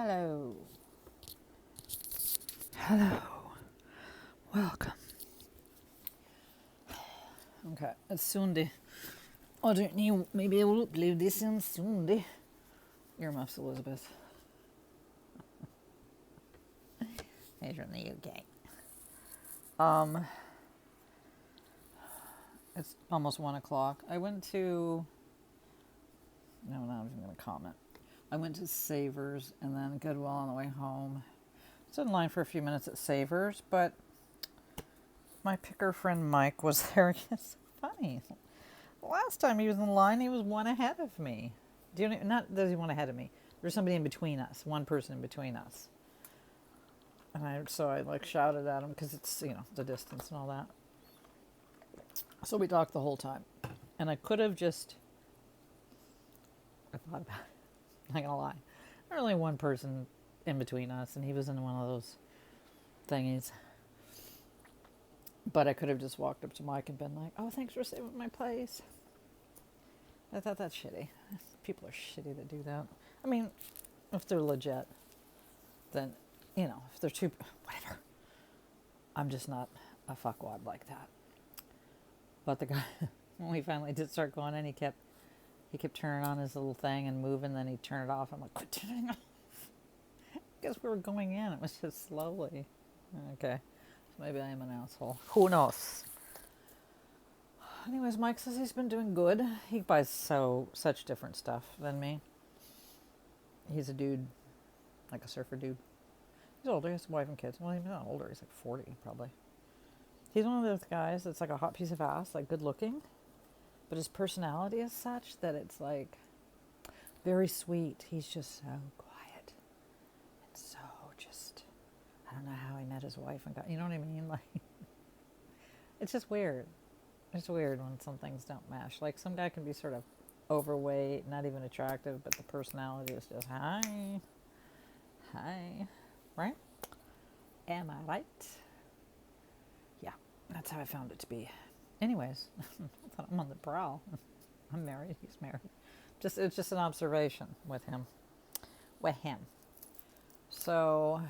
Hello. Hello. Welcome. Okay, it's Sunday. I don't know, maybe I will upload this on Sunday. Earmuffs, Elizabeth. He's from the UK. It's almost 1 o'clock. I went to... No, I'm just going to comment. I went to Savers and then Goodwill on the way home. I stood in line for a few minutes at Savers, but my picker friend Mike was there. It's funny. Last time he was in line, he was one ahead of me. Do you know, not that he one ahead of me. There's somebody in between us, one person in between us. And I like shouted at him because it's, the distance and all that. So we talked the whole time. And I could have just, I thought about it, not gonna lie. There's only one person in between us and he was in one of those thingies. But I could have just walked up to Mike and been like, oh, thanks for saving my place. I thought that's shitty. People are shitty that do that. I mean, if they're legit, then, if they're too, whatever. I'm just not a fuckwad like that. But the guy, when we finally did start going in, he kept turning on his little thing and moving, then he'd turn it off. I'm like, quit turning it off. Because we were going in. It was just slowly. Okay. Maybe I am an asshole. Who knows? Anyways, Mike says he's been doing good. He buys such different stuff than me. He's a dude, like a surfer dude. He's older. He has a wife and kids. Well, he's not older. He's like 40, probably. He's one of those guys that's like a hot piece of ass, like good looking. But his personality is such that it's like very sweet. He's just so quiet. And so just... I don't know how he met his wife and got, you know what I mean? Like, it's just weird. It's weird when some things don't mesh. Like, some guy can be sort of overweight, not even attractive, but the personality is just, hi, right? Am I right? Yeah, that's how I found it to be. Anyways, I thought I'm on the prowl. I'm married, he's married. It's just an observation with him. So...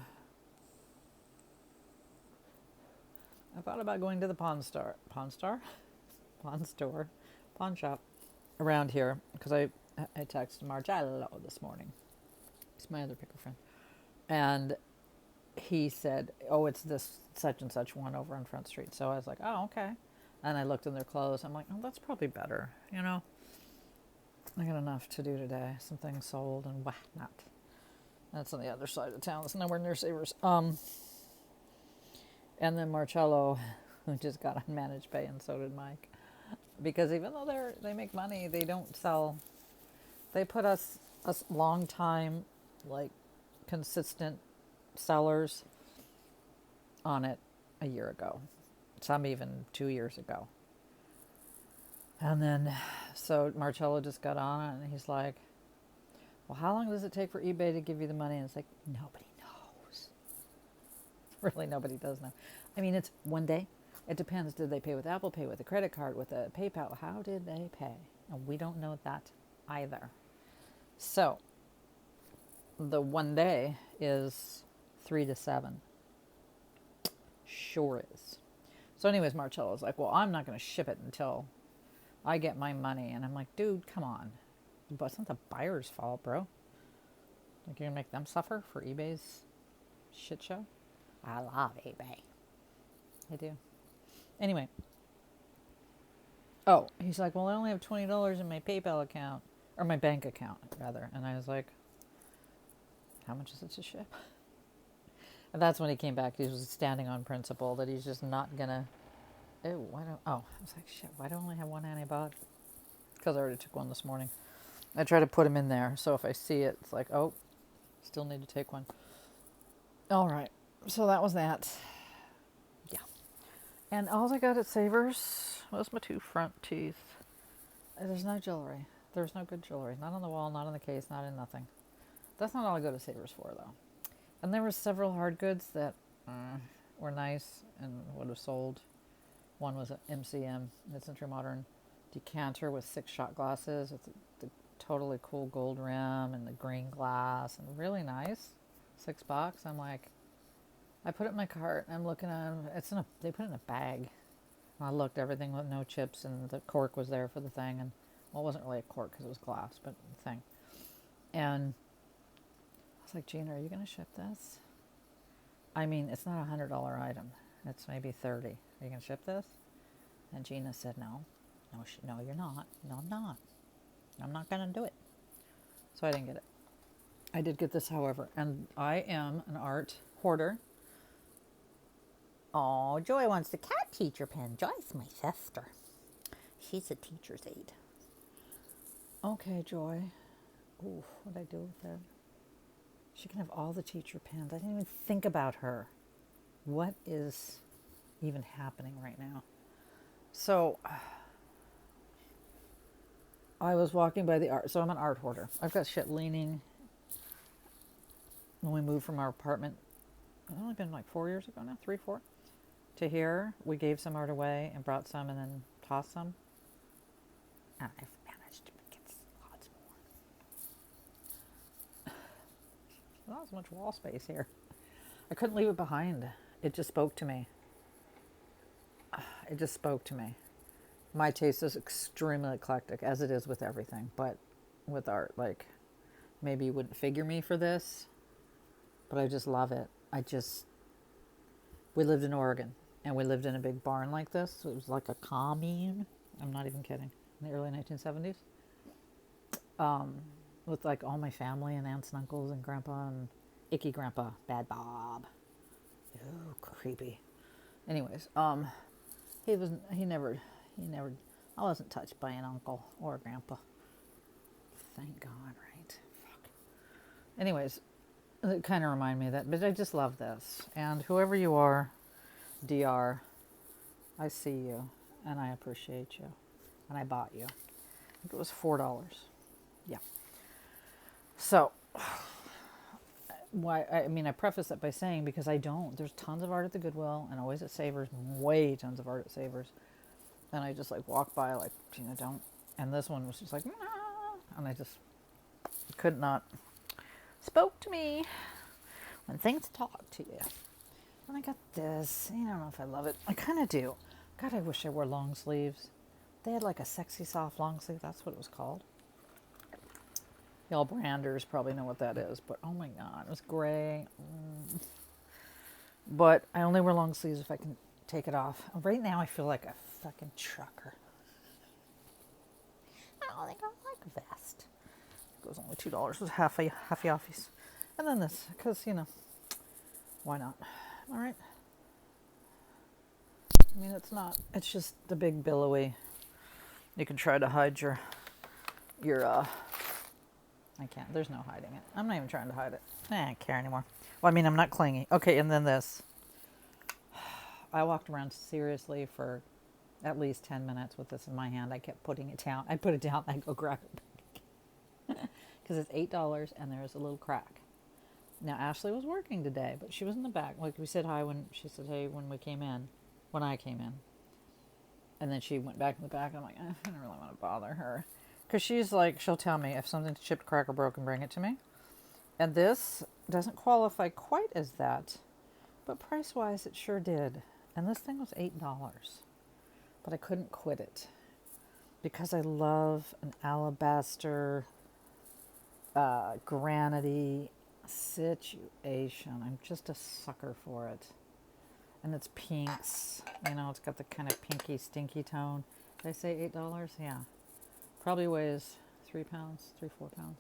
I thought about going to the pawn store around here because I texted Marcello this morning. He's my other picker friend. And he said, oh, it's this such and such one over on Front Street. So I was like, oh, okay. And I looked in their clothes. I'm like, oh, that's probably better, I got enough to do today. Some things sold and whatnot. That's on the other side of town. It's nowhere near Savers. And then Marcello, who just got unmanaged pay, and so did Mike. Because even though they make money, they don't sell. They put us long time, like, consistent sellers on it a year ago. Some even 2 years ago. And then, so Marcello just got on it, and he's like, well, how long does it take for eBay to give you the money? And it's like, nobody knows. Really, nobody does know. I mean, it's one day. It depends. Did they pay with Apple Pay, with a credit card, with a PayPal? How did they pay? And we don't know that either. So, the one day is 3 to 7. Sure is. So anyways, Marcello's like, well, I'm not going to ship it until I get my money. And I'm like, dude, come on. But it's not the buyer's fault, bro. Like, you're going to make them suffer for eBay's shit show? I love eBay. I do. Anyway. Oh, he's like, well, I only have $20 in my PayPal account. Or my bank account, rather. And I was like, how much is it to ship? And that's when he came back. He was standing on principle that he's just not going to... I was like, shit, why do I only have one antibiotic? Because I already took one this morning. I try to put them in there. So if I see it, it's like, oh, still need to take one. All right. So that was that. Yeah. And all I got at Savers was my 2 front teeth. There's no jewelry. There's no good jewelry. Not on the wall, not in the case, not in nothing. That's not all I go to Savers for, though. And there were several hard goods that were nice and would have sold. One was an MCM, mid-century modern decanter with 6 shot glasses with the totally cool gold rim and the green glass and really nice. $6. I'm like, I put it in my cart and I'm looking at them. They put it in a bag. And I looked, everything with no chips, and the cork was there for the thing. And well, it wasn't really a cork because it was glass, but the thing. And I was like, Gina, are you going to ship this? I mean, it's not $100 item. It's maybe 30. Are you going to ship this? And Gina said, no. No, you're not. No, I'm not. I'm not going to do it. So I didn't get it. I did get this, however, and I am an art hoarder. Oh, Joy wants the cat teacher pen. Joy's my sister. She's a teacher's aide. Okay, Joy. Ooh, what'd I do with that? She can have all the teacher pens. I didn't even think about her. What is even happening right now? So, I was walking by the art. So I'm an art hoarder. I've got shit leaning. When we moved from our apartment, it's only been like 4 years ago now, 3, 4, to here. We gave some art away and brought some and then tossed some. And I've managed to get lots more. Not as much wall space here. I couldn't leave it behind. It just spoke to me. It just spoke to me. My taste is extremely eclectic, as it is with everything, but with art, like, maybe you wouldn't figure me for this, but I just love it. We lived in Oregon, and we lived in a big barn like this. So it was like a commune. I'm not even kidding. In the early 1970s. With like all my family and aunts and uncles and grandpa and icky grandpa, Bad Bob. Ooh, creepy. Anyways, he never, I wasn't touched by an uncle or a grandpa. Thank God, right? Fuck. Anyways, it kind of reminded me of that, but I just love this. And whoever you are, DR, I see you, and I appreciate you, and I bought you. I think it was $4. Yeah. So, I preface it by saying, because I don't. There's tons of art at the Goodwill, and always at Savers, way tons of art at Savers. And I just like walk by like, Gina, don't. And this one was just like, nah. And I just could not. Spoke to me when things talk to you. And I got this. I don't know if I love it. I kind of do. God, I wish I wore long sleeves. They had like a sexy soft long sleeve. That's what it was called. Y'all branders probably know what that is. But oh my God, it was gray. But I only wear long sleeves if I can take it off. Right now I feel like a fucking trucker. I don't think I like a vest. It was only $2. It was half a office. And then this, because, why not? All right. I mean, it's just the big billowy. You can try to hide your, I can't, there's no hiding it. I'm not even trying to hide it. I don't care anymore. Well, I mean, I'm not clingy. Okay, and then this. I walked around seriously for at least 10 minutes with this in my hand. I kept putting it down. I put it down, I go grab it back. Because it's $8 and there's a little crack. Now, Ashley was working today, but she was in the back. Like, we said hi when she said, hey, when I came in. And then she went back in the back. I'm like, I don't really want to bother her. Because she's like, she'll tell me if something's chipped, cracked, or broken, bring it to me. And this doesn't qualify quite as that. But price-wise, it sure did. And this thing was $8. But I couldn't quit it. Because I love an alabaster, granity situation. I'm just a sucker for it. And it's pinks. It's got the kind of pinky, stinky tone. Did I say $8? Yeah. Probably weighs 3 pounds, 4 pounds.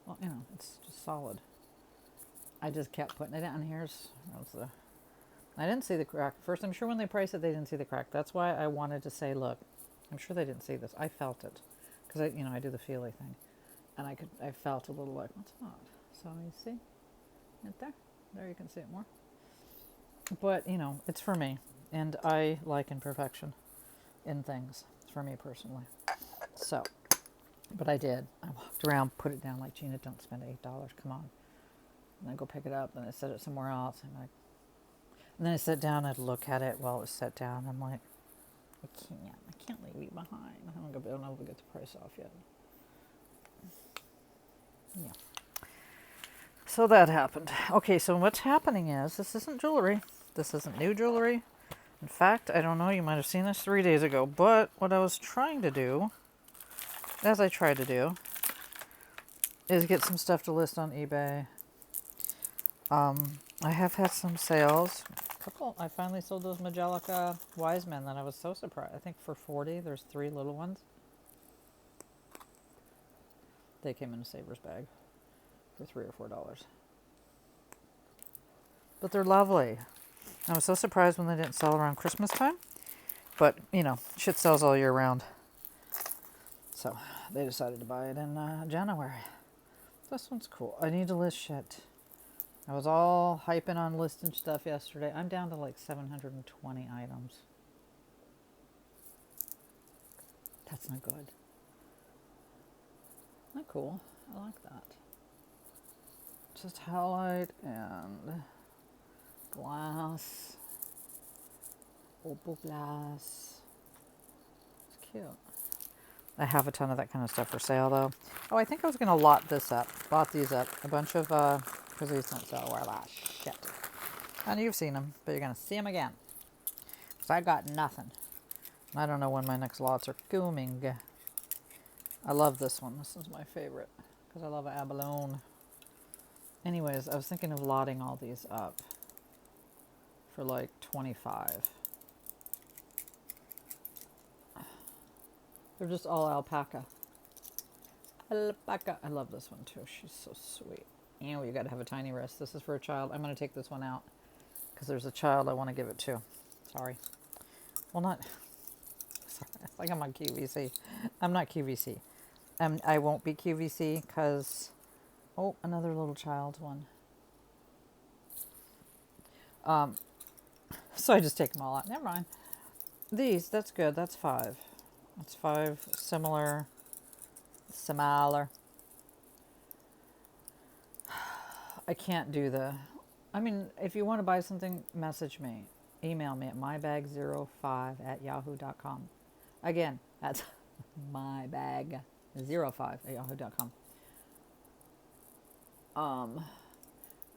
Well, it's just solid. I just kept putting it down. I didn't see the crack. First, I'm sure when they priced it, they didn't see the crack. That's why I wanted to say, look, I'm sure they didn't see this. I felt it. Because I do the feely thing. And I felt a little like, what's not? So you see? Right there? There you can see it more. But, it's for me. And I like imperfection in things. It's for me personally. So, but I did. I walked around, put it down like, Gina, don't spend $8. Come on. And I go pick it up, and I set it somewhere else. And then I sat down, I'd look at it while it was set down. I'm like, I can't leave you behind. I'm not going to be able to get the price off yet. Yeah. So that happened. Okay, so what's happening is this isn't jewelry. This isn't new jewelry. In fact, I don't know, you might have seen this 3 days ago, but what I was trying to do, as I tried to do, is get some stuff to list on eBay. I have had some sales. I finally sold those Majelica Wise Men that I was so surprised. I think for 40, there's 3 little ones. They came in a saver's bag for $3 or $4. But they're lovely. I was so surprised when they didn't sell around Christmas time. But, you know, shit sells all year round. So they decided to buy it in January. This one's cool. I need to list shit. I was all hyping on listing stuff yesterday. I'm down to like 720 items. That's not good. Not cool. I like that. Just highlight and glass. Opal glass. It's cute. I have a ton of that kind of stuff for sale though. Oh, I think I was going to lot these up. A bunch of, because these don't sell well. Ah, shit. And you've seen them, but you're going to see them again. Because I got nothing. I don't know when my next lots are coming. I love this one. This is my favorite. Because I love abalone. Anyways, I was thinking of lotting all these up. For like 25. They're just all alpaca. Alpaca. I love this one too. She's so sweet. Ew, you gotta have a tiny wrist. This is for a child. I'm gonna take this one out because there's a child I want to give it to. Sorry. Well, not. Sorry. It's like I'm on QVC. I'm not QVC. I won't be QVC because. Oh, another little child one. So I just take them all out. Never mind. These. That's good. That's 5. That's 5 similar. I can't do I mean, if you want to buy something, message me. Email me at mybag05@yahoo.com. Again, that's mybag05@yahoo.com.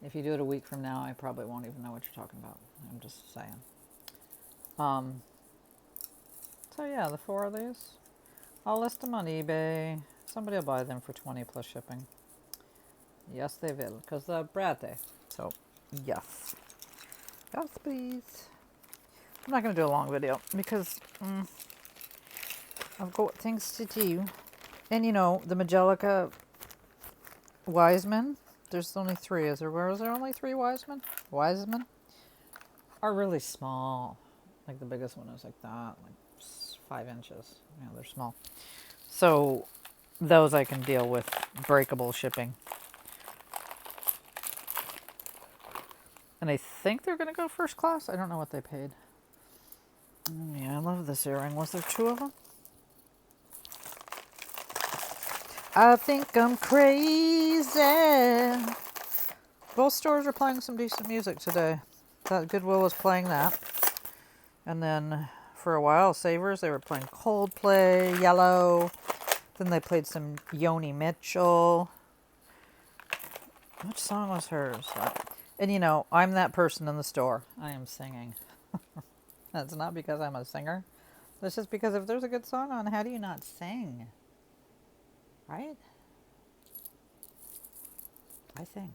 If you do it a week from now, I probably won't even know what you're talking about. I'm just saying. So yeah, the 4 of these. I'll list them on eBay. Somebody will buy them for 20 plus shipping. Yes, they will, because they're pretty. So, yes. Yes, please. I'm not going to do a long video because I've got things to do. And you know, the Majelica Wiseman, there's only 3. Is there only 3 Wiseman? Wiseman are really small. Like the biggest one is like that, like 5 inches. Yeah, they're small. So those I can deal with breakable shipping. And I think they're going to go first class. I don't know what they paid. Yeah, I love this earring. Was there 2 of them? I think I'm crazy. Both stores are playing some decent music today. That Goodwill was playing that. And then for a while, Savers, they were playing Coldplay, Yellow. Then they played some Joni Mitchell. Which song was hers? And you know, I'm that person in the store. I am singing. That's not because I'm a singer. That's just because if there's a good song on, how do you not sing? Right? I sing.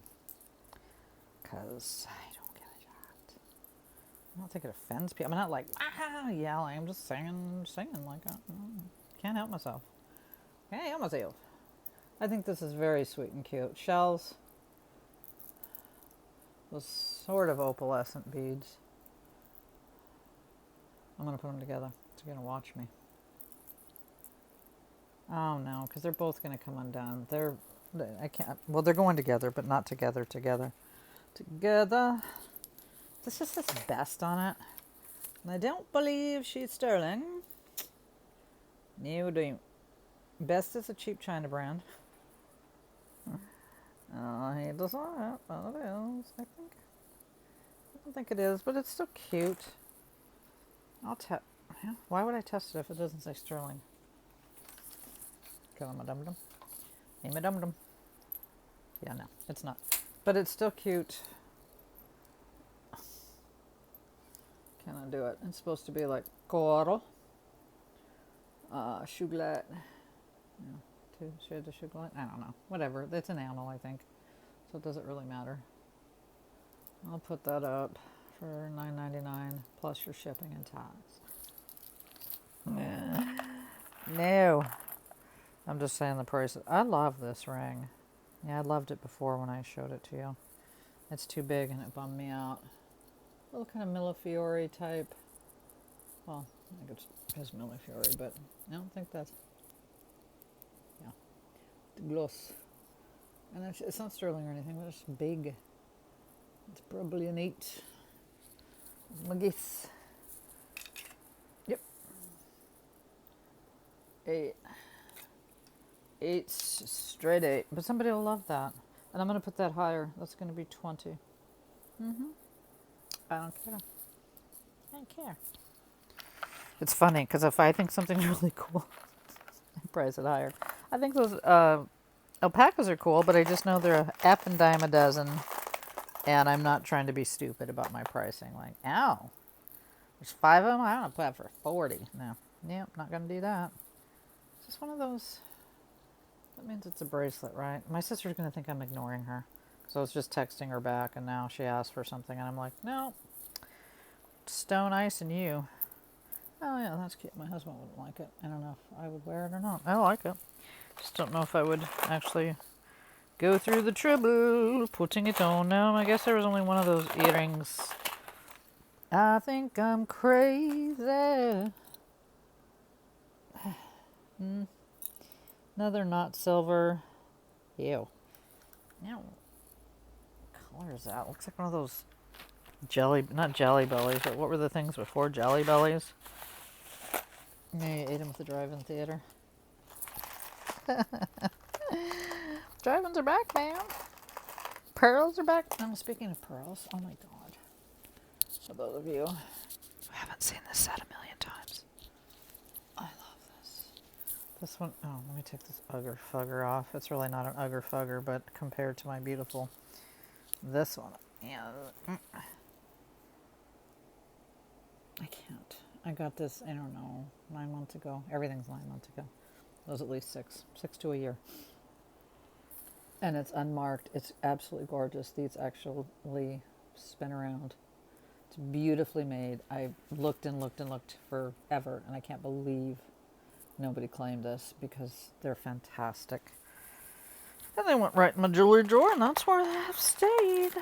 Because I don't get a shot. I don't think it offends people. I'm not like, yelling. I'm just singing like that. Can't help myself. Can't help myself. I think this is very sweet and cute. Shells. Those sort of opalescent beads. I'm going to put them together. It's going to watch me. Oh no, because they're both going to come undone. I can't, well, they're going together, but not together. Together. This just says best on it. And I don't believe she's sterling. No, don't. Best is a cheap China brand. I hate to say it, but it is, I think. I don't think it is, but it's still cute. Why would I test it if it doesn't say sterling? Because I'm a dum-dum. I'm a dum-dum. Yeah, no, it's not. But it's still cute. Can I do it? It's supposed to be like coral. Chocolate. Yeah, two shades of chocolate. I don't know. Whatever. It's enamel, I think. So it doesn't really matter. I'll put that up for $9.99 plus your shipping and tax. No. I'm just saying the prices. I love this ring. Yeah, I loved it before when I showed it to you. It's too big and it bummed me out. A little kind of Millefiori type. Well, I think it is Millefiori, but I don't think that's... Yeah. The gloss. And it's not sterling or anything, but it's big. It's probably an 8. My guess. Yep. 8. 8, straight 8. But somebody will love that. And I'm going to put that higher. That's going to be 20. I don't care. I don't care. It's funny because if I think something's really cool, I price it higher. I think those alpacas are cool, but I just know they're a F and dime a dozen. And I'm not trying to be stupid about my pricing. Like, ow, there's 5 of them? I don't know, put it for 40. No. Yep, not going to do that. It's just one of those... That means it's a bracelet, right? My sister's going to think I'm ignoring her. So I was just texting her back, and now she asked for something, and I'm like, no. Stone ice and you. Oh, yeah, that's cute. My husband wouldn't like it. I don't know if I would wear it or not. I like it. Just don't know if I would actually go through the trouble putting it on. No, I guess there was only one of those earrings. I think I'm crazy. Another not silver. Ew. Now, what color is that? Looks like one of those not jelly bellies, but what were the things before jelly bellies? Yeah, you ate them at the drive-in theater. Drive-ins are back, man. Pearls are back. I'm speaking of pearls. Oh my god. For those of you who haven't seen this set a million times. I love this. This one, oh, let me take this ugger fugger off. It's really not an ugger fugger, but compared to my beautiful, this one, yeah. I can't. I got this, I don't know, 9 months ago. Everything's 9 months ago. It was at least 6 to a year. And it's unmarked. It's absolutely gorgeous. These actually spin around. It's beautifully made. I looked and looked and looked forever, and I can't believe nobody claimed this because they're fantastic. And they went right in my jewelry drawer, and that's where they have stayed.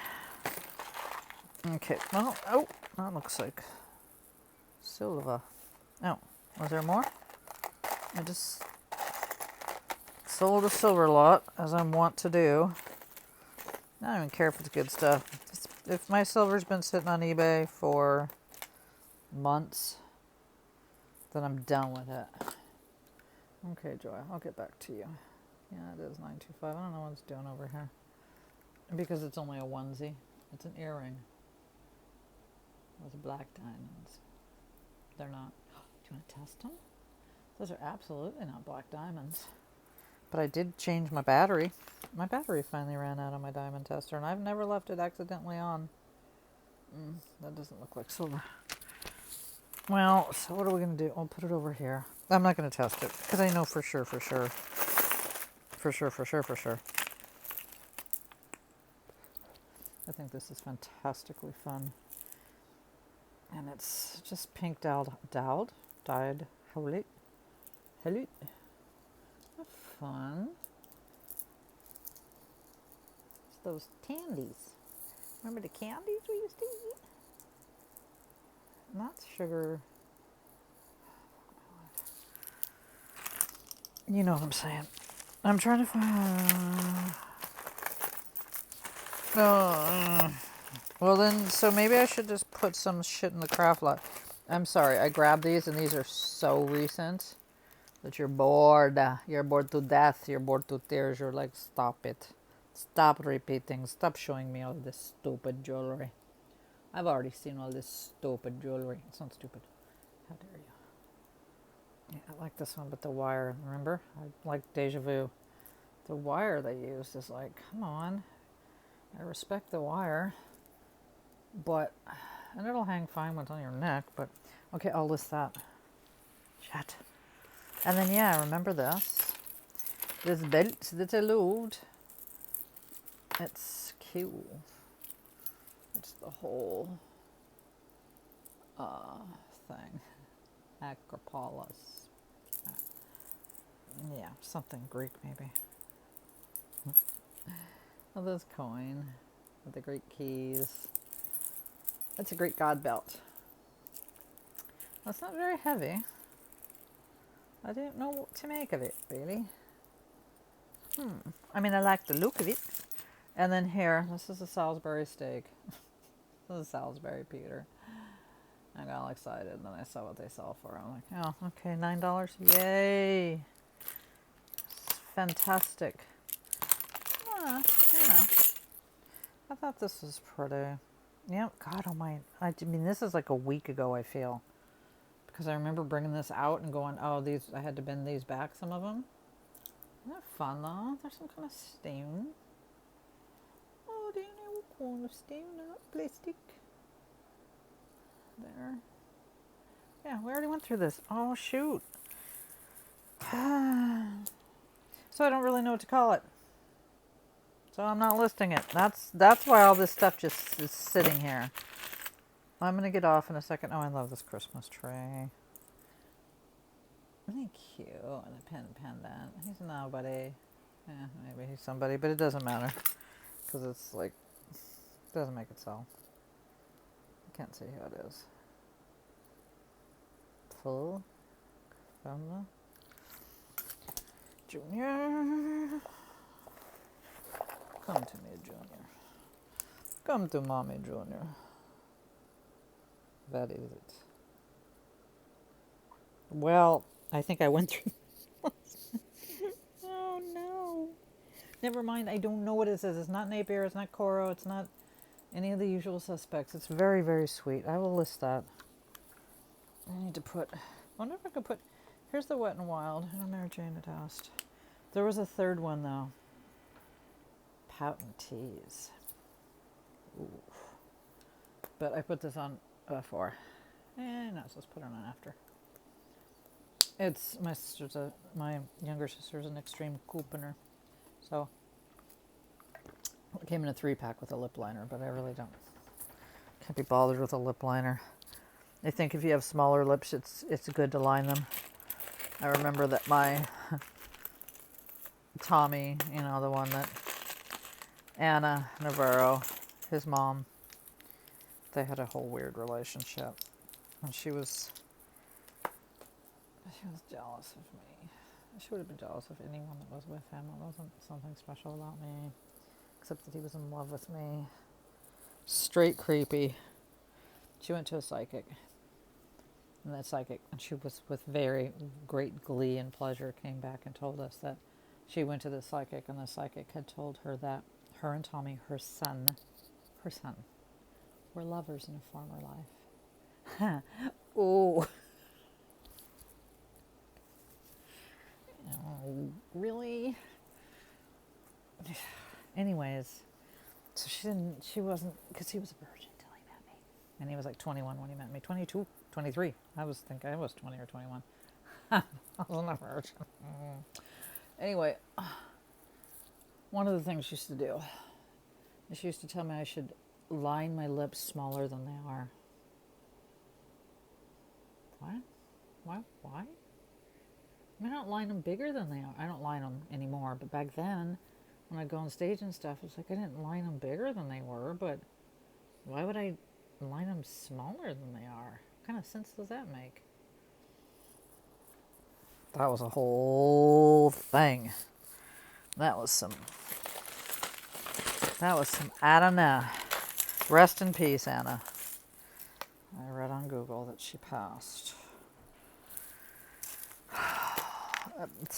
Okay, well, oh, that looks like silver. Oh, was there more? I just sold a silver lot, as I'm wont to do. I don't even care if it's good stuff. If my silver's been sitting on eBay for months, then I'm done with it. Okay, Joy, I'll get back to you. Yeah, it is 925. I don't know what it's doing over here. Because it's only a onesie. It's an earring with black diamonds. They're not. Do you want to test them? Those are absolutely not black diamonds. But I did change my battery. My battery finally ran out on my diamond tester, and I've never left it accidentally on. That doesn't look like silver. Well, so what are we going to do? I'll put it over here. I'm not going to test it, because I know for sure. I think this is fantastically fun. And it's just pink dyed, holy. Fun. It's those candies. Remember the candies we used to eat? Not sugar. You know what I'm saying. I'm trying to find... Well then, so maybe I should just put some shit in the craft lot. I'm sorry, I grabbed these and these are so recent that you're bored. You're bored to death. You're bored to tears. You're like, stop it. Stop repeating. Stop showing me all this stupid jewelry. I've already seen all this stupid jewelry. It's not stupid. How dare you? Yeah, I like this one, but the wire, remember? I like Deja Vu. The wire they used is like, come on. I respect the wire, but, and it'll hang fine when it's on your neck, but, okay, I'll list that. Chat. And then, yeah, remember this. This belt that I loved. It's cute. It's the whole thing. Acropolis. Yeah, something Greek maybe. Oh, this coin with the Greek keys. It's a Greek god belt. Well, it's not very heavy. I don't know what to make of it, really. I mean, I like the look of it. And then here, this is a Salisbury steak. This is a Salisbury Peter. I got all excited, and then I saw what they sell for. I'm like, oh, okay, $9. Yay! It's fantastic. You know, I thought this was pretty. Yeah, God almighty. I mean, this is like a week ago, I feel. Because I remember bringing this out and going, oh, these, I had to bend these back, some of them. Isn't that fun, though? There's some kind of stain. Oh, do you know what kind of stain? Plastic. There. Yeah, we already went through this. Oh, shoot. So I don't really know what to call it. So I'm not listing it. That's why all this stuff just is sitting here. I'm going to get off in a second. Oh, I love this Christmas tree. Isn't he cute? And a pen pendant. He's nobody. Yeah, maybe he's somebody, but it doesn't matter. Because it's like, it doesn't make it so. I can't see who it is. Full. From Junior. Come to me, Junior. Come to Mommy, Junior. That is it. Well, I think I went through. Oh no. Never mind. I don't know what it says. It's not Napier. It's not Coro. It's not any of the usual suspects. It's very, very sweet. I will list that. I need to put. I wonder if I could put. Here's the Wet and Wild. Oh, Mary Jane had asked. There was a third one though. Poutin' Teas. Ooh. But I put this on before. No, so let's put it on after. It's my sister's my younger sister's an extreme couponer. So it came in a 3-pack with a lip liner, but I really can't be bothered with a lip liner. I think if you have smaller lips, it's good to line them. I remember that my Tommy, the one that Anna Navarro, his mom, they had a whole weird relationship, and she was jealous of me. She would have been jealous of anyone that was with him. It wasn't something special about me, except that he was in love with me. Straight creepy. She went to a psychic, and she was with very great glee and pleasure, came back and told us that she went to the psychic, and the psychic had told her that her and Tommy, her son, were lovers in a former life. Oh. Oh, really? Anyways, so she wasn't, because he was a virgin till he met me. And he was like 21 when he met me. 22, 23. I was 20 or 21. I wasn't a virgin. Anyway, one of the things she used to do is she used to tell me I should line my lips smaller than they are. What? Why? I don't line them bigger than they are. I don't line them anymore, but back then, when I'd go on stage and stuff, it's like I didn't line them bigger than they were, but why would I line them smaller than they are? What kind of sense does that make? That was a whole thing. That was some, I don't know. Rest in peace, Anna. I read on Google that she passed.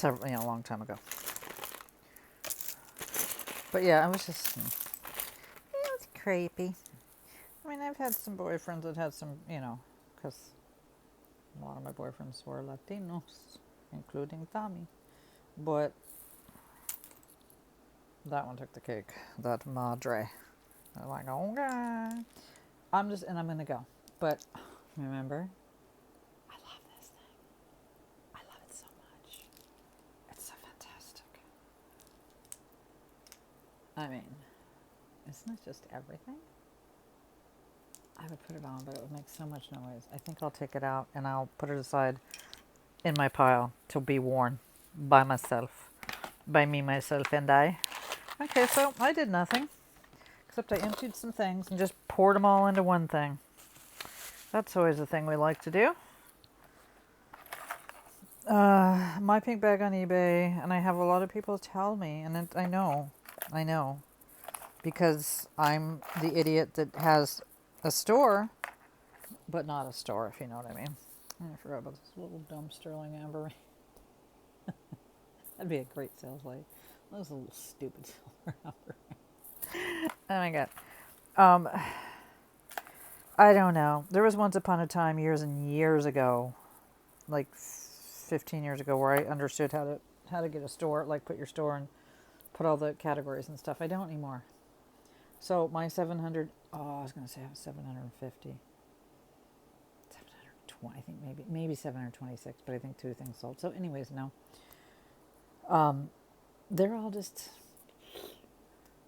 A long time ago. But yeah, I was just, it's creepy. I mean, I've had some boyfriends that had some, because a lot of my boyfriends were Latinos, including Tommy. But That one took the cake. That madre. I'm like, okay. I'm going to go. But remember, I love this thing. I love it so much. It's so fantastic. I mean, isn't it just everything? I would put it on, but it would make so much noise. I think I'll take it out and I'll put it aside in my pile to be worn by myself. By me, myself, and I. Okay, so I did nothing. Except I emptied some things and just poured them all into one thing. That's always a thing we like to do. Mypinkbag on eBay, and I have a lot of people tell me, and I know, because I'm the idiot that has a store, but not a store, if you know what I mean. I forgot about this little dumb sterling amber. That'd be a great sales light. That was a little stupid silver amber. Oh my god. I don't know. There was once upon a time, years and years ago, like 15 years ago, where I understood how to get a store, like put your store and put all the categories and stuff. I don't anymore. So my 700, I was going to say I have 750. 720, I think maybe 726, but I think 2 things sold. So anyways, no. They're all just,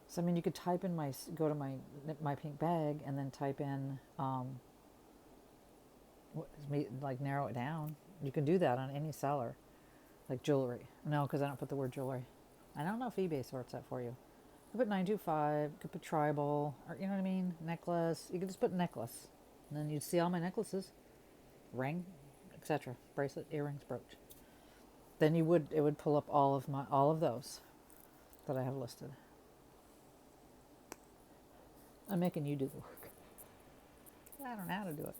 so I mean, you could type in go to my pink bag and then type in, like narrow it down. You can do that on any seller, like jewelry. No, because I don't put the word jewelry. I don't know if eBay sorts that for you. You could put 925, you could put tribal, or you know what I mean, necklace. You could just put necklace, and then you'd see all my necklaces, ring, etc., bracelet, earrings, brooch. Then it would pull up all of those that I have listed. I'm making you do the work. I don't know how to do it.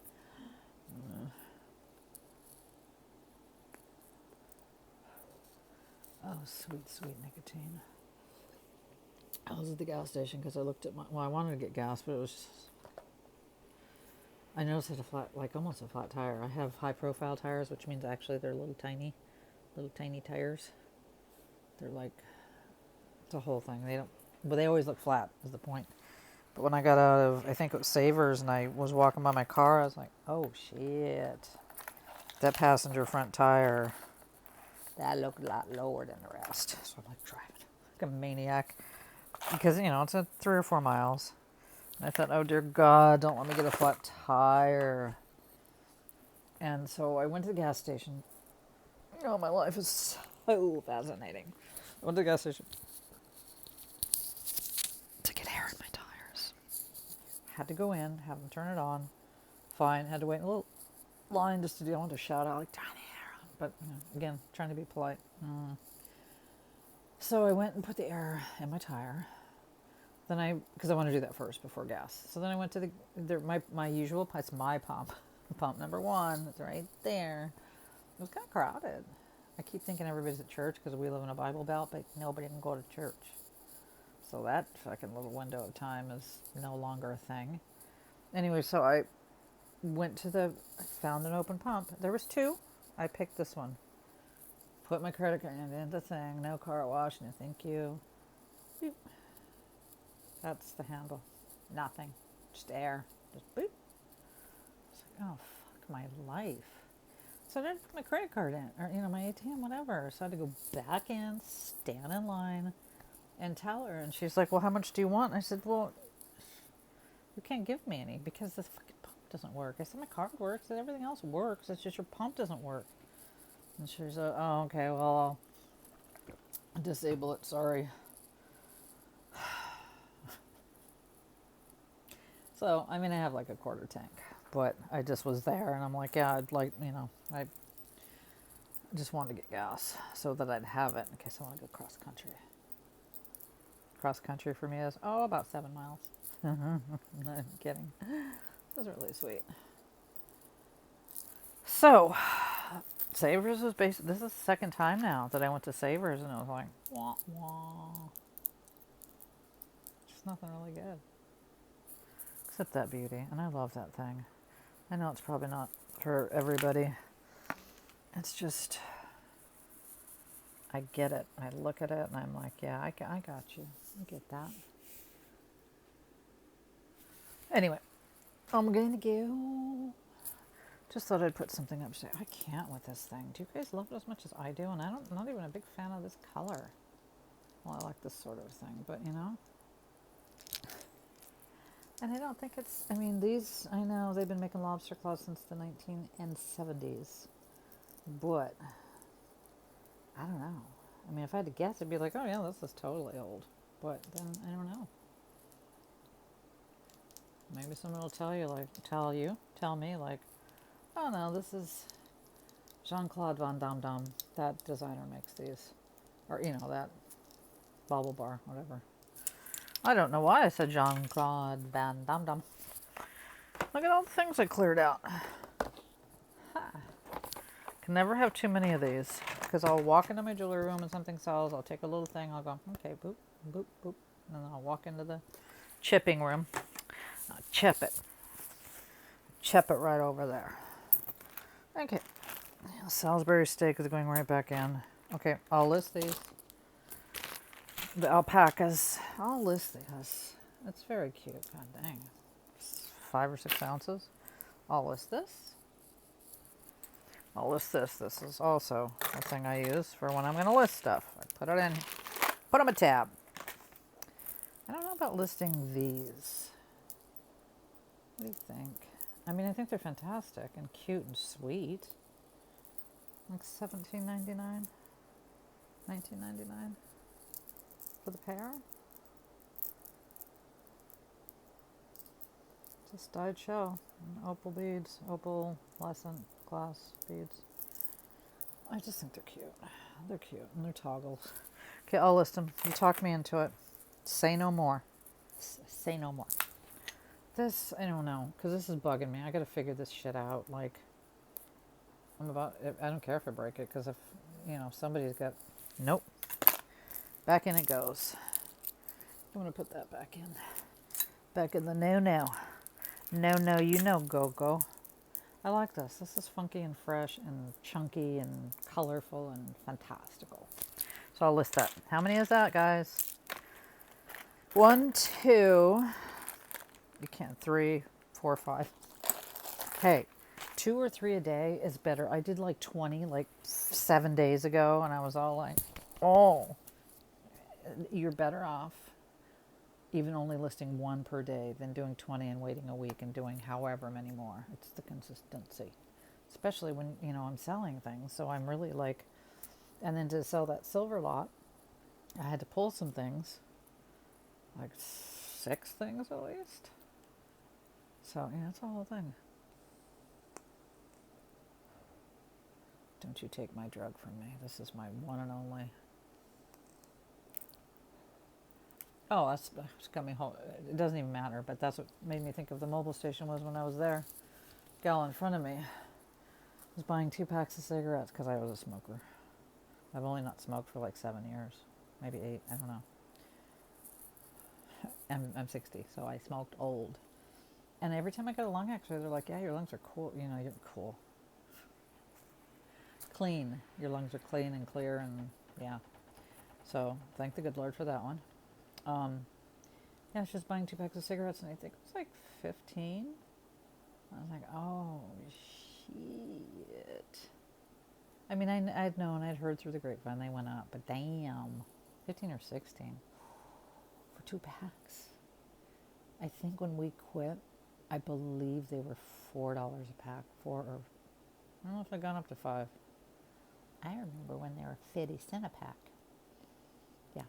Oh, sweet, sweet nicotine. I was at the gas station because I looked at I wanted to get gas, but it was just, I noticed it had almost a flat tire. I have high profile tires, which means actually they're little tiny tires. They're like, it's a whole thing. But they always look flat is the point. But when I got out of, I think it was Savers, and I was walking by my car, I was like, oh shit. That passenger front tire, that looked a lot lower than the rest. So I'm like driving like a maniac. Because, it's a 3 or 4 miles. And I thought, oh dear God, don't let me get a flat tire. And so I went to the gas station. My life is so fascinating. I went to the gas station to get air in my tires. Had to go in, have them turn it on. Fine, had to wait in a little line just to do, I wanted to shout out, like, turn the air on. But, again, trying to be polite. So I went and put the air in my tire. Then because I want to do that first before gas. So then I went to my usual, it's my pump. Pump number 1, it's right there. It was kind of crowded. I keep thinking everybody's at church because we live in a Bible Belt, but nobody can go to church. So that fucking little window of time is no longer a thing. Anyway, so I found an open pump. There was 2. I picked this one. Put my credit card in the thing. No car wash. No thank you. Boop. That's the handle. Nothing. Just air. Just boop. It's like, oh, fuck my life. So I didn't put my credit card in, or, my ATM, whatever. So I had to go back in, stand in line, and tell her. And she's like, well, how much do you want? And I said, well, you can't give me any because the fucking pump doesn't work. I said, my card works and everything else works. It's just your pump doesn't work. And she said, oh, okay, well, I'll disable it. Sorry. So, I have like a quarter tank, but I just was there and I'm like, yeah, I'd like, I just wanted to get gas so that I'd have it in case I want to go cross country. Cross country for me is, about 7 miles. I'm kidding. This is really sweet. So, Savers was this is the second time now that I went to Savers and I was like, wah, wah. Just nothing really good. Except that beauty. And I love that thing. I know it's probably not for everybody. It's just, I get it. I look at it and I'm like, yeah, I got you. I get that. Anyway, I'm going to go. Just thought I'd put something up today. I can't with this thing. Do you guys love it as much as I do? And I'm not even a big fan of this color. Well, I like this sort of thing, but you know. And I don't think it's, I mean, these, I know they've been making lobster claws since the 1970s, but I don't know. I mean, if I had to guess, I'd be like, oh yeah, this is totally old. But then I don't know. Maybe someone will tell you, like, tell me, like, oh no, this is Jean-Claude Van Damme. That designer makes these. Or, you know, that Bobble Bar, whatever. I don't know why I said Jean-Claude Van Damme. Look at all the things I cleared out. Can never have too many of these. Because I'll walk into my jewelry room and something sells. I'll take a little thing. I'll go, okay, boop, boop, boop. And then I'll walk into the chipping room. I'll chip it. Chip it right over there. Okay. Salisbury steak is going right back in. Okay, I'll list these. The alpacas. I'll list these. It's very cute. God dang. It's 5 or 6 ounces. I'll list this. I'll list this. This is also a thing I use for when I'm going to list stuff. I put it in. Put them a tab. I don't know about listing these. What do you think? I mean, I think they're fantastic and cute and sweet. Like $17.99, $19.99 for the pair. Just dyed shell, and opal beads, opalescent glass beads. I just think they're cute. They're cute and they're toggles. Okay, I'll list them. You talked me into it. Say no more. Say no more. This, I don't know, because this is bugging me. I got to figure this shit out. Like, I don't care if I break it, because if, you know, somebody's got, nope. Back in it goes. I'm going to put that back in. Back in the no. No, you know, go. I like this. This is funky and fresh and chunky and colorful and fantastical. So I'll list that. How many is that, guys? 1, 2, you can't, 3, 4, 5. Hey, 2 or 3 a day is better. I did like 20 like 7 days ago, and I was all like, oh, you're better off even only listing 1 per day than doing 20 and waiting a week and doing however many more. It's the consistency, especially when, you know, I'm selling things. So I'm really like, and then to sell that silver lot, I had to pull some things, like 6 things at least. So yeah, it's a whole thing. Don't you take my drug from me. This is my one and only. Oh, that's got me home. It doesn't even matter, but that's what made me think of the mobile station was when I was there. Gal in front of me was buying 2 packs of cigarettes because I was a smoker. I've only not smoked for like 7 years, maybe 8. I don't know. I'm 60, so I smoked old. And every time I got a lung X-ray, they're like, "Yeah, your lungs are cool. You know, you're cool, clean. Your lungs are clean and clear, and yeah." So thank the good Lord for that one. Yeah, she was buying 2 packs of cigarettes, and I think it was like 15. I was like, oh, shit. I mean, I'd known, I'd heard through the grapevine they went up, but damn, 15 or 16 for 2 packs. I think when we quit, I believe they were $4 a pack, I don't know if they've gone up to 5. I remember when they were 50 cents a pack. Yeah,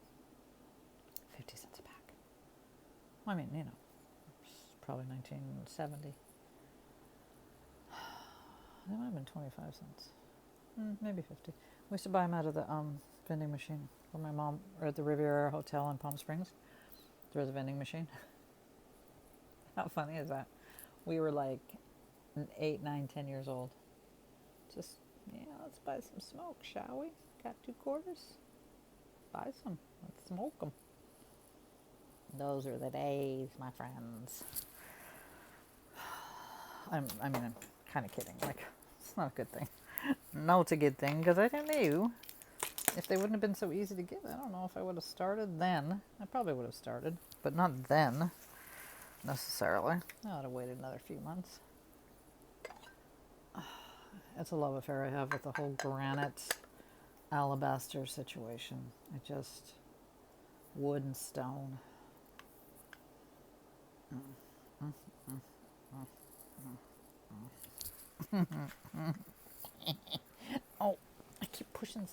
50 cents a pack. I mean, you know, it's probably 1970. They might have been 25 cents. Maybe 50. We used to buy them out of the vending machine where my mom, or at the Riviera Hotel in Palm Springs. There was a vending machine. How funny is that? We were like 8, 9, 10 years old. Just, yeah, let's buy some smoke, shall we? Got 2 quarters? Buy some. Let's smoke them. Those are the days, my friends. I mean, I'm kind of kidding. Like, it's not a good thing. No, it's a good thing because I don't know. If they wouldn't have been so easy to get, I don't know if I would have started then. I probably would have started, but not then necessarily. I would have waited another few months. It's a love affair I have with the whole granite alabaster situation. It just, wood and stone. Oh, I keep pushing.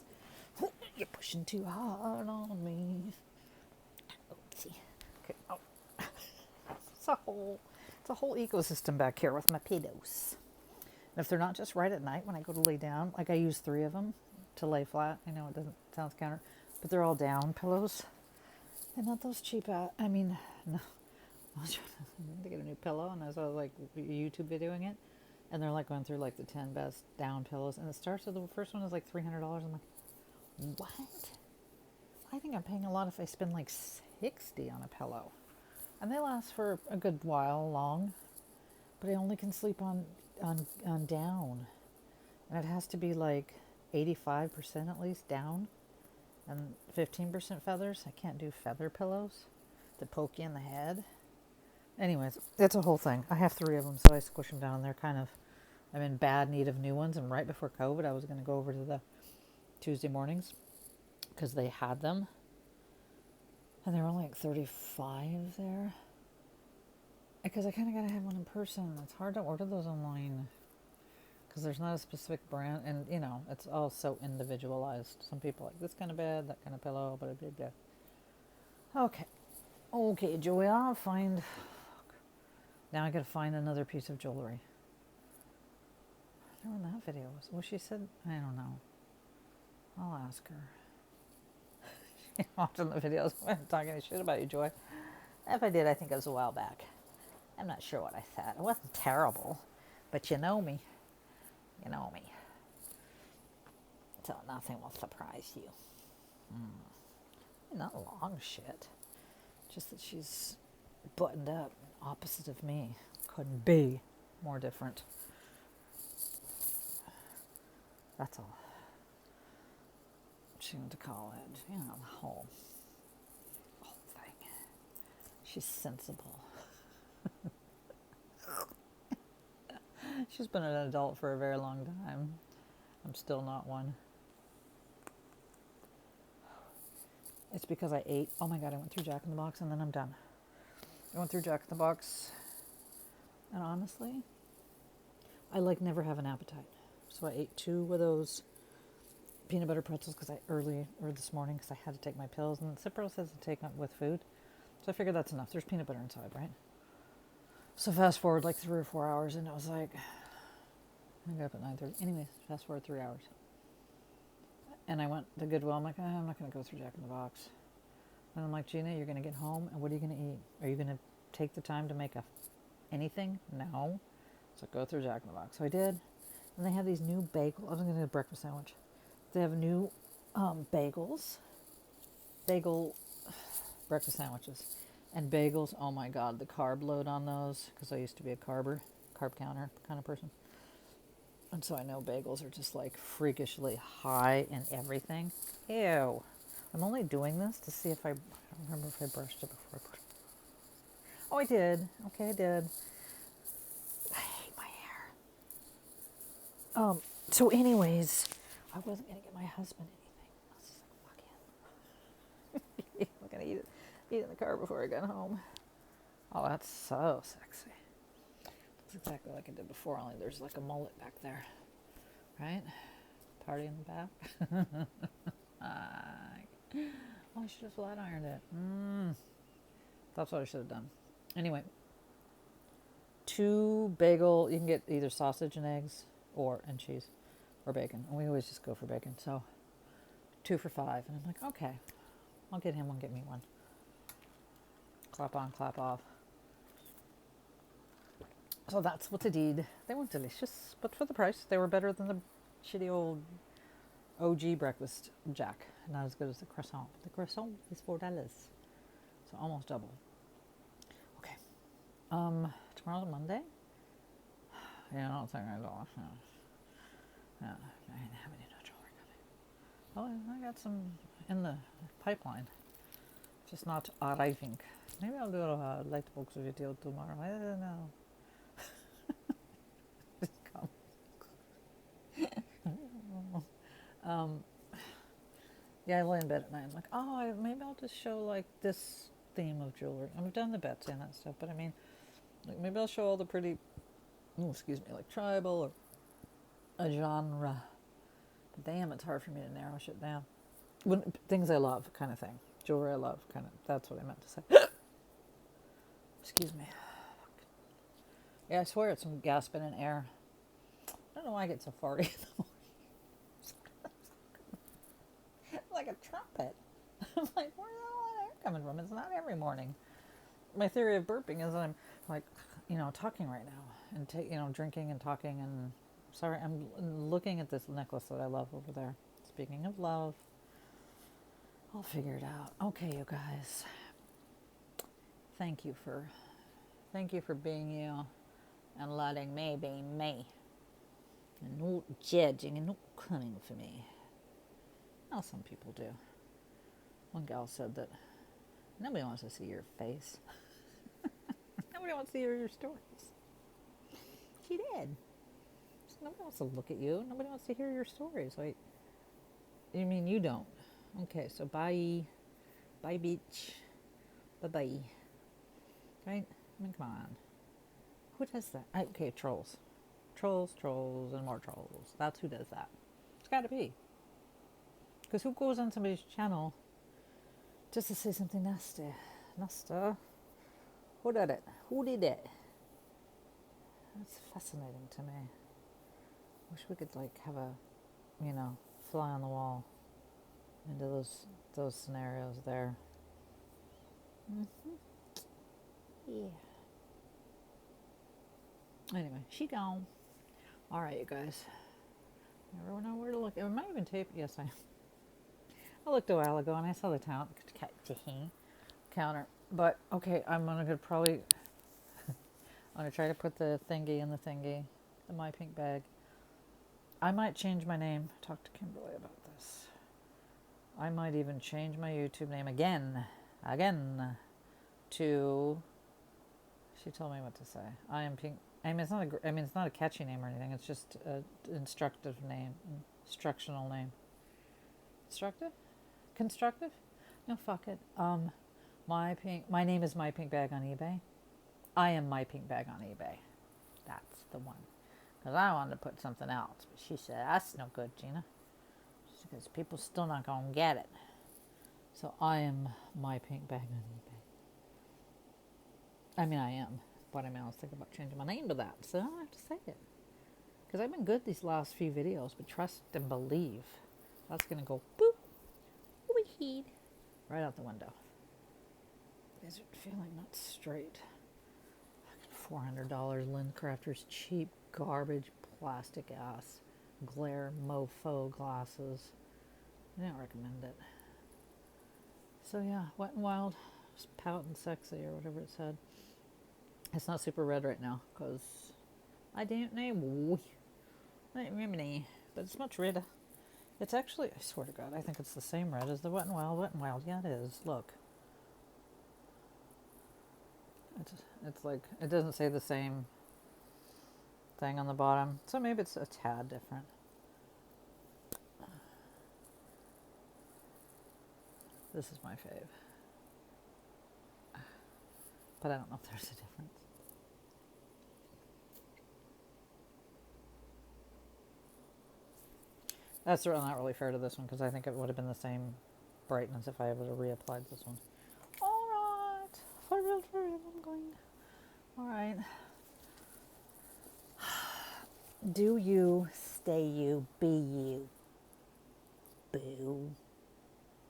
You're pushing too hard on me. Oopsie. Okay. Oh. It's a whole ecosystem back here with my pillows. And if they're not just right at night when I go to lay down, like I use 3 of them to lay flat. I know it doesn't sound counter, but they're all down pillows. And not those cheap no. I was trying to get a new pillow, and I was like YouTube videoing it, and they're like going through like the 10 best down pillows, and it starts with the first one is like $300. I'm like, what? I think I'm paying a lot if I spend like $60 on a pillow, and they last for a good while long, but I only can sleep on down, and it has to be like 85% at least down, and 15% feathers. I can't do feather pillows that poke you in the head. Anyways, it's a whole thing. I have 3 of them, so I squish them down. I'm in bad need of new ones, and right before COVID, I was going to go over to the Tuesday mornings because they had them, and they were only like $35 there. Because I kind of got to have one in person. It's hard to order those online because there's not a specific brand, and it's all so individualized. Some people like this kind of bed, that kind of pillow, blah, blah, blah. Okay, Joey, I'll find. Now I got to find another piece of jewelry. I don't know when that video was. Well, she said, I don't know. I'll ask her. She's watching the videos. I'm talking shit about you, Joy. If I did, I think it was a while back. I'm not sure what I said. It wasn't terrible, but you know me. You know me. So nothing will surprise you. Not long shit. Just that she's buttoned up, opposite of me. Couldn't be more different. That's all. She went to college. The whole thing. She's sensible. She's been an adult for a very long time. I'm still not one. It's because I ate. Oh my God, I went through Jack in the Box and then I'm done. I went through Jack in the Box, and honestly, I never have an appetite. So I ate 2 of those peanut butter pretzels earlier this morning because I had to take my pills, and Cipro says to take them with food. So I figured that's enough. There's peanut butter inside, right? So fast forward like 3 or 4 hours, and it was like, I got up at 9:30. Anyways, fast forward 3 hours. And I went to Goodwill. I'm like, I'm not going to go through Jack in the Box. And I'm like, Gina, you're going to get home, and what are you going to eat? Are you going to take the time to make anything? No. So go through Jack in the Box. So I did. And they have these new bagels. I was going to do a breakfast sandwich. They have new bagels. Bagel breakfast sandwiches. And bagels, oh my God, the carb load on those, because I used to be a carb counter kind of person. And so I know bagels are just like freakishly high in everything. Ew. I'm only doing this to see if I don't remember if I brushed it before I put it. Oh, I did. Okay, I did. I hate my hair. So anyways, I wasn't going to get my husband anything. I was just like, fuck him. I'm going to eat in the car before I got home. Oh, that's so sexy. Looks exactly like I did before, only there's like a mullet back there. Right? Party in the back. Oh, I should have flat ironed it. That's what I should have done. Anyway, 2 bagel. You can get either sausage and eggs and cheese or bacon. And we always just go for bacon. So 2 for $5. And I'm like, okay, I'll get him one, get me one. Clap on, clap off. So that's what I did. They weren't delicious, but for the price, they were better than the shitty old OG breakfast Jack. Not as good as the croissant. But the croissant is $4. So almost double. Okay. Tomorrow's Monday? Yeah, I don't think I do. Yeah, I didn't have any jewelry coming. Oh, I got some in the pipeline, just not arriving. Maybe I'll do a lightbox video tomorrow. I don't know. Just come. Um, yeah, I lay in bed at night. I'm like, oh, maybe I'll just show like this theme of jewelry. I've done the Betsy and that stuff, but I mean, like maybe I'll show all the pretty, excuse me, like tribal or a genre. But damn, it's hard for me to narrow shit down. Things I love, kind of thing. Jewelry I love, kind of. That's what I meant to say. Excuse me. Yeah, I swear it's some gasping in air. I don't know why I get so farty in the morning. Like a trumpet. I'm like, where's all that air coming from? It's not every morning. My theory of burping is that I'm like, talking right now and drinking and talking and sorry, I'm looking at this necklace that I love over there. Speaking of love, I'll figure it out. Okay, you guys. Thank you for being you and letting me be me. And not judging and not coming for me. Well, some people do. One gal said that nobody wants to see your face. Nobody wants to hear your stories. She did. Nobody wants to look at you. Nobody wants to hear your stories. Like, you mean you don't? Okay, so bye. Bye, beach. Bye-bye. Right? I mean, come on. Who does that? Okay, trolls. Trolls, and more trolls. That's who does that. It's got to be. Because who goes on somebody's channel just to say something nasty? Nasty? Who did it? Who did it? That's fascinating to me. Wish we could like have a, fly on the wall into those scenarios there. Yeah. Anyway, she gone. All right, you guys. Never know where to look. I might even tape. Yes, I looked a while ago and I saw the counter. But okay, I'm gonna probably. I'm gonna try to put the thingy in the Mypinkbag. I might change my name. Talk to Kimberly about this. I might even change my YouTube name again, to. She told me what to say. I am pink. I mean, it's not a catchy name or anything. It's just an instructional name. Instructive? Constructive? No, fuck it. My name is Mypinkbag on eBay. I am Mypinkbag on eBay. That's the one. Because I wanted to put something else, but she said that's no good, Gina. Because people still not gonna get it. So I am Mypinkbag on eBay. I mean, I am. But I was thinking about changing my name to that, so I don't have to say it. Because I've been good these last few videos, but trust and believe. That's going to go boop, weed, right out the window. Is it feeling not straight? $400 Lynn Crafter's cheap garbage plastic ass glare mofo glasses. I don't recommend it. So yeah, Wet n Wild, just pout and sexy or whatever it said. It's not super red right now because I don't know. I don't remember, but it's much redder. It's actually, I swear to God, I think it's the same red as the Wet n Wild. Wet n Wild, yeah, it is. Look, it's like it doesn't say the same thing on the bottom, so maybe it's a tad different. This is my fave, but I don't know if there's a difference. That's not really fair to this one because I think it would have been the same brightness if I would have reapplied this one. Alright. For real, I'm going. Alright. Do you, stay you, be you. Boo.